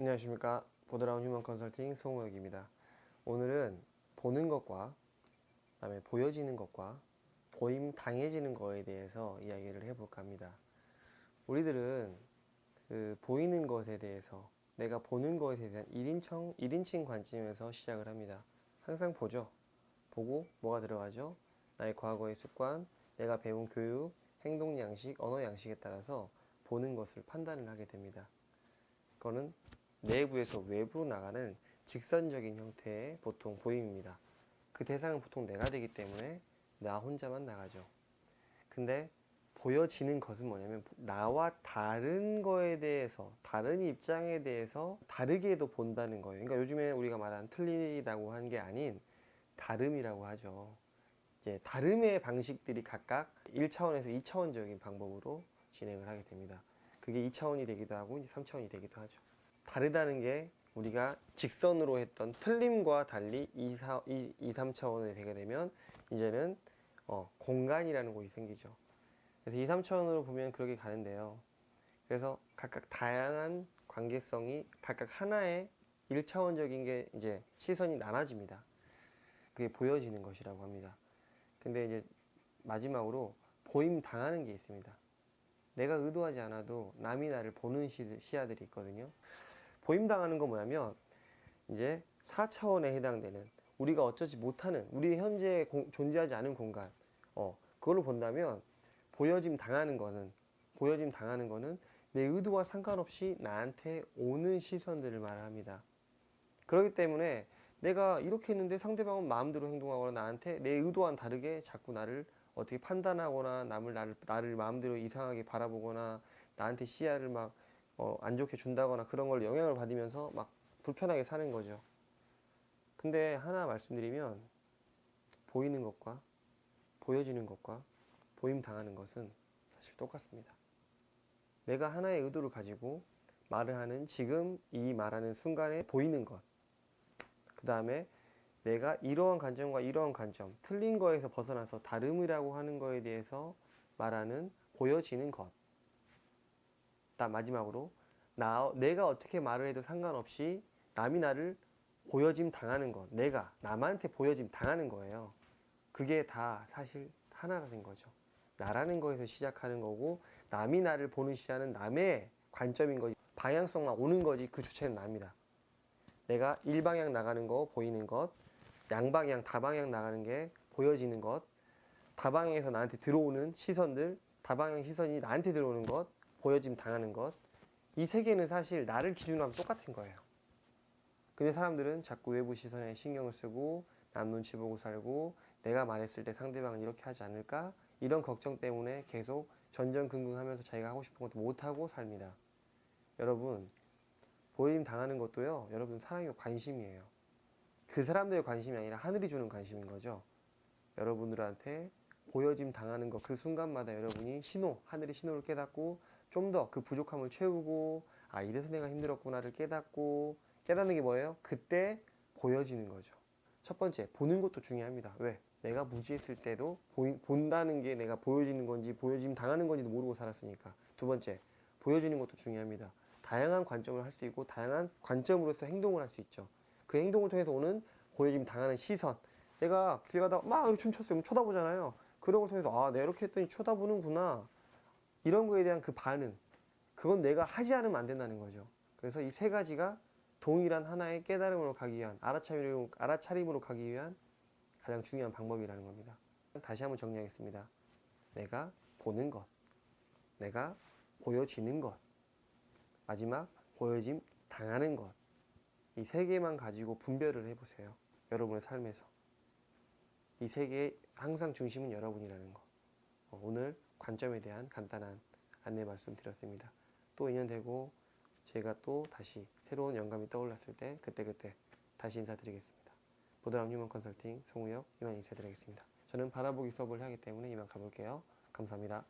안녕하십니까. 보드라운 휴먼 컨설팅 송우혁입니다. 오늘은 보는 것과 그다음에 보여지는 것과 보임 당해지는 거에 대해서 이야기를 해볼까 합니다. 우리들은 그 보이는 것에 대해서, 내가 보는 것에 대한 1인칭 관점에서 시작을 합니다. 항상 보죠. 보고 뭐가 들어가죠? 나의 과거의 습관, 내가 배운 교육, 행동 양식, 언어 양식에 따라서 보는 것을 판단을 하게 됩니다. 그거는 내부에서 외부로 나가는 직선적인 형태의 보통 보임입니다. 그 대상은 보통 내가 되기 때문에 나 혼자만 나가죠. 근데 보여지는 것은 뭐냐면 나와 다른 거에 대해서, 다른 입장에 대해서 다르게도 본다는 거예요. 그러니까 요즘에 우리가 말하는 틀리다고 한 게 아닌 다름이라고 하죠. 이제 다름의 방식들이 각각 1차원에서 2차원적인 방법으로 진행을 하게 됩니다. 그게 2차원이 되기도 하고 3차원이 되기도 하죠. 다르다는 게 우리가 직선으로 했던 틀림과 달리 2, 3차원이 되게 되면 이제는 공간이라는 곳이 생기죠. 그래서 2, 3차원으로 보면 그렇게 가는데요. 그래서 각각 다양한 관계성이 각각 하나의 1차원적인 게 이제 시선이 나눠집니다. 그게 보여지는 것이라고 합니다. 근데 이제 마지막으로 보임 당하는 게 있습니다. 내가 의도하지 않아도 남이 나를 보는 시야들이 있거든요. 보임당하는 건 뭐냐면 이제 4차원에 해당되는, 우리가 어쩌지 못하는, 우리 현재 존재하지 않은 공간, 그걸로 본다면 보여짐 당하는 거는 내 의도와 상관없이 나한테 오는 시선들을 말합니다. 그렇기 때문에 내가 이렇게 했는데 상대방은 마음대로 행동하거나 나한테 내 의도와는 다르게 자꾸 나를 어떻게 판단하거나 나를 마음대로 이상하게 바라보거나 나한테 시야를 막 안 좋게 준다거나 그런 걸 영향을 받으면서 막 불편하게 사는 거죠. 근데 하나 말씀드리면 보이는 것과 보여지는 것과 보임 당하는 것은 사실 똑같습니다. 내가 하나의 의도를 가지고 말을 하는 지금 이 말하는 순간에 보이는 것, 그 다음에 내가 이러한 관점과 이러한 관점, 틀린 거에서 벗어나서 다름이라고 하는 거에 대해서 말하는 보여지는 것. 마지막으로 내가 어떻게 말을 해도 상관없이 남이 나를 보여짐 당하는 것, 내가 남한테 보여짐 당하는 거예요. 그게 다 사실 하나라는 거죠. 나라는 거에서 시작하는 거고 남이 나를 보는 시야는 남의 관점인 거지, 방향성만 오는 거지 그 주체는 납니다. 내가 일방향 나가는 거 보이는 것, 양방향 다방향 나가는 게 보여지는 것, 다방향에서 나한테 들어오는 시선들, 다방향 시선이 나한테 들어오는 것, 보여짐 당하는 것, 이 세 개는 사실 나를 기준으로 하면 똑같은 거예요. 근데 사람들은 자꾸 외부 시선에 신경을 쓰고 남 눈치 보고 살고 내가 말했을 때 상대방은 이렇게 하지 않을까? 이런 걱정 때문에 계속 전전긍긍하면서 자기가 하고 싶은 것도 못하고 삽니다. 여러분, 보임 당하는 것도요, 여러분 사랑의 관심이에요. 그 사람들의 관심이 아니라 하늘이 주는 관심인 거죠. 여러분들한테 보여짐 당하는 것, 그 순간마다 여러분이 하늘의 신호를 깨닫고 좀 더 그 부족함을 채우고, 이래서 내가 힘들었구나를 깨닫는 게 뭐예요? 그때 보여지는 거죠. 첫 번째, 보는 것도 중요합니다. 왜? 내가 무지했을 때도 본다는 게 내가 보여지는 건지 보여짐 당하는 건지도 모르고 살았으니까. 두 번째, 보여지는 것도 중요합니다. 다양한 관점을 할 수 있고 다양한 관점으로서 행동을 할 수 있죠. 그 행동을 통해서 오는 보여짐 당하는 시선, 내가 길 가다가 막 춤췄어요. 쳐다보잖아요. 그런 걸 통해서 내가 이렇게 했더니 쳐다보는구나, 이런 거에 대한 그 반응, 그건 내가 하지 않으면 안 된다는 거죠. 그래서 이 세 가지가 동일한 하나의 깨달음으로 가기 위한, 알아차림으로 가기 위한 가장 중요한 방법이라는 겁니다. 다시 한번 정리하겠습니다. 내가 보는 것, 내가 보여지는 것, 마지막 보여짐 당하는 것, 이 세 개만 가지고 분별을 해보세요. 여러분의 삶에서 이 세 개의 항상 중심은 여러분이라는 거. 오늘 관점에 대한 간단한 안내 말씀드렸습니다. 또 인연되고 제가 또 다시 새로운 영감이 떠올랐을 때 그때 다시 인사드리겠습니다. 보드라운 휴먼 컨설팅 송우혁, 이만 인사드리겠습니다. 저는 바라보기 수업을 하기 때문에 이만 가볼게요. 감사합니다.